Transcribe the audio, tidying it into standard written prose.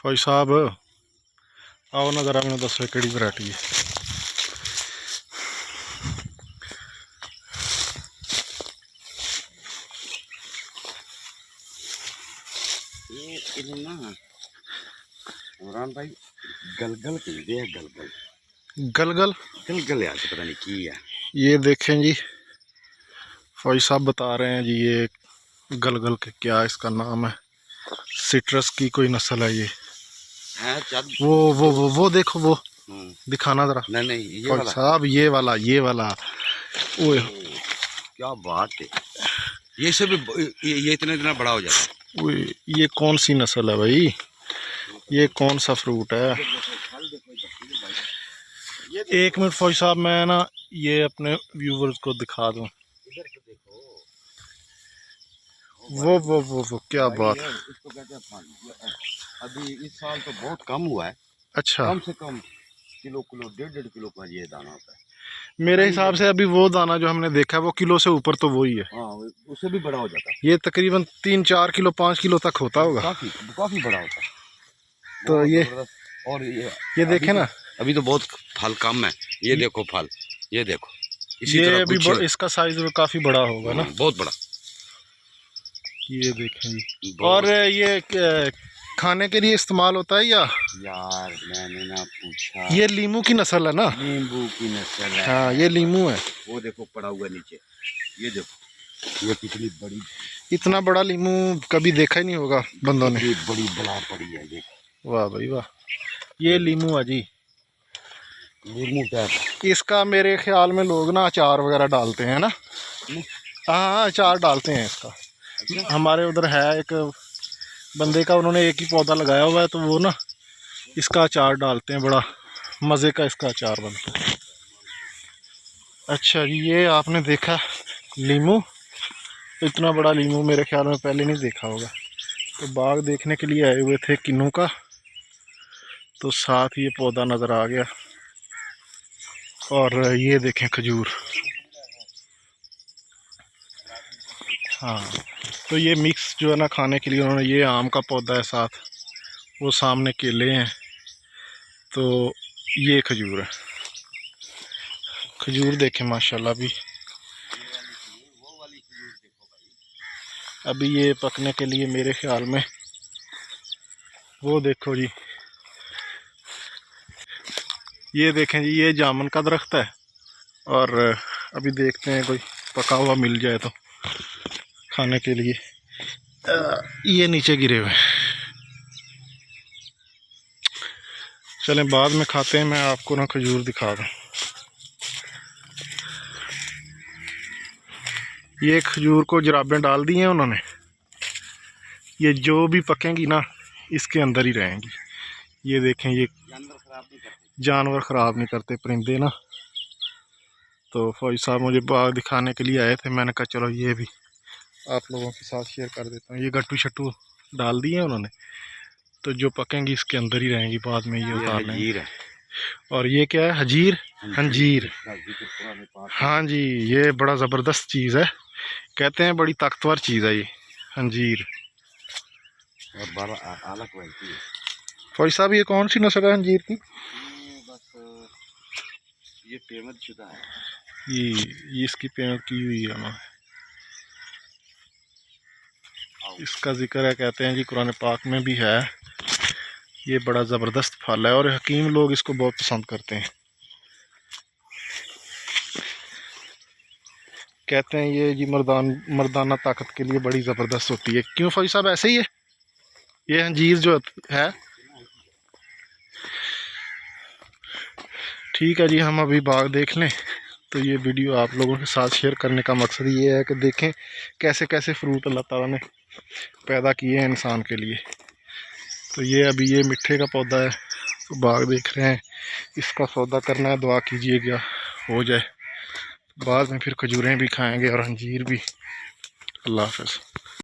फौज साहब आओ ना जरा मैंने दसो कि वैरायटी है। ये ना इमरान भाई गलगल कहते हैं। गलगल गलगल गलगल यार पता नहीं की है। ये देखें जी, फौज साहब बता रहे हैं जी, ये गलगल के क्या इसका नाम है। सिट्रस की कोई नस्ल है ये है। वो देखो वो दिखाना जरा। नहीं ये फौज वाला साहब ये वाला ओए क्या बात है। ये सब ये इतना इतना बड़ा हो जाता है। ओए ये कौन सी नस्ल है भाई, ये कौन सा फ्रूट है। एक मिनट फौज साहब, मैं ना ये अपने व्यूवर्स को दिखा दूं। वो क्या बात है। इसको कहते हैं फल। अभी इस साल तो बहुत कम हुआ है। अच्छा, कम से कम किलो 1.5 किलो का ये दाना होता है मेरे हिसाब से। अभी वो दाना जो हमने देखा है वो किलो से ऊपर तो वही है। हाँ, उससे भी बड़ा हो जाता है। ये तकरीबन 3-4 किलो 5 किलो तक होता होगा। काफी बड़ा होता है। तो ये और ये देखे ना, अभी तो बहुत फल कम है। ये देखो फल, ये देखो इसी ये तरह अभी इसका साइज काफी बड़ा होगा ना, बहुत बड़ा। ये देखें जी। और ये खाने के लिए इस्तेमाल होता है या? यार मैंने ना पूछा। ये लीमू की नस्ल है ना? नींबू की नस्ल है। हाँ ये लीमू है। वो देखो पड़ा हुआ नीचे, ये देखो ये कितनी बड़ी। इतना बड़ा लीमू कभी देखा ही नहीं होगा बंदों ने। बड़ी बला पड़ी है ये। वाह भाई वाह, ये लीमू है जी। नींबू टाइप। इसका मेरे ख्याल में लोग ना अचार वगैरह डालते हैं ना। हाँ अचार डालते हैं इसका। हमारे उधर है एक बंदे का, उन्होंने एक ही पौधा लगाया हुआ है, तो वो ना इसका अचार डालते हैं, बड़ा मज़े का इसका अचार बनता है। अच्छा जी, ये आपने देखा लीमू, इतना बड़ा लीमू मेरे ख्याल में पहले नहीं देखा होगा। तो बाग देखने के लिए आए हुए थे किन्नू का, तो साथ ये पौधा नज़र आ गया। और ये देखें खजूर। हाँ, तो ये मिक्स जो है ना खाने के लिए उन्होंने, ये आम का पौधा है साथ, वो सामने केले हैं, तो ये खजूर है। खजूर देखें माशाल्लाह अभी ये पकने के लिए मेरे ख्याल में। वो देखो जी, ये देखें जी, ये जामुन का दरख्त है। और अभी देखते हैं कोई पका हुआ मिल जाए तो खाने के लिए। ये नीचे गिरे हुए, चलें बाद में खाते हैं। मैं आपको ना खजूर दिखा दूँ। ये खजूर को जराबें डाल दी हैं उन्होंने, ये जो भी पकेंगी ना इसके अंदर ही रहेंगी। ये देखें, ये जानवर ख़राब नहीं करते, परिंदे ना। तो फौज साहब मुझे बाग दिखाने के लिए आए थे, मैंने कहा चलो ये भी आप लोगों के साथ शेयर कर देता हूँ। ये गट्टू शट्टू डाल दिए उन्होंने, तो जो पकेंगी इसके अंदर ही रहेंगी, बाद में ये उतार लेंगे। और ये क्या है? हजीर, अंजीर। हाँ जी, ये बड़ा ज़बरदस्त चीज़ है, कहते हैं बड़ी ताकतवर चीज़ है ये अंजीर। फौज साहब ये कौन सी नस्ल है अंजीर की? ये पेमेंट शुदा है। ये इसकी पेमेंट की हुई है ना, इसका जिक्र है, कहते हैं जी कुरान पाक में भी है। ये बड़ा ज़बरदस्त फल है और हकीम लोग इसको बहुत पसंद करते हैं। कहते हैं ये जी मर्दाना ताकत के लिए बड़ी ज़बरदस्त होती है। क्यों फौजी साहब ऐसे ही है ये अंजीर जो है? ठीक है जी, हम अभी बाग देख लें। तो ये वीडियो आप लोगों के साथ शेयर करने का मकसद ये है कि देखें कैसे कैसे फ्रूट अल्लाह ताला ने पैदा किए हैं इंसान के लिए। तो ये अभी ये मिठे का पौधा है, तो बाग देख रहे हैं, इसका सौदा करना है। दुआ कीजिएगा हो जाए, बाद में फिर खजूरें भी खाएंगे और अंजीर भी। अल्लाह हाफ़िज़।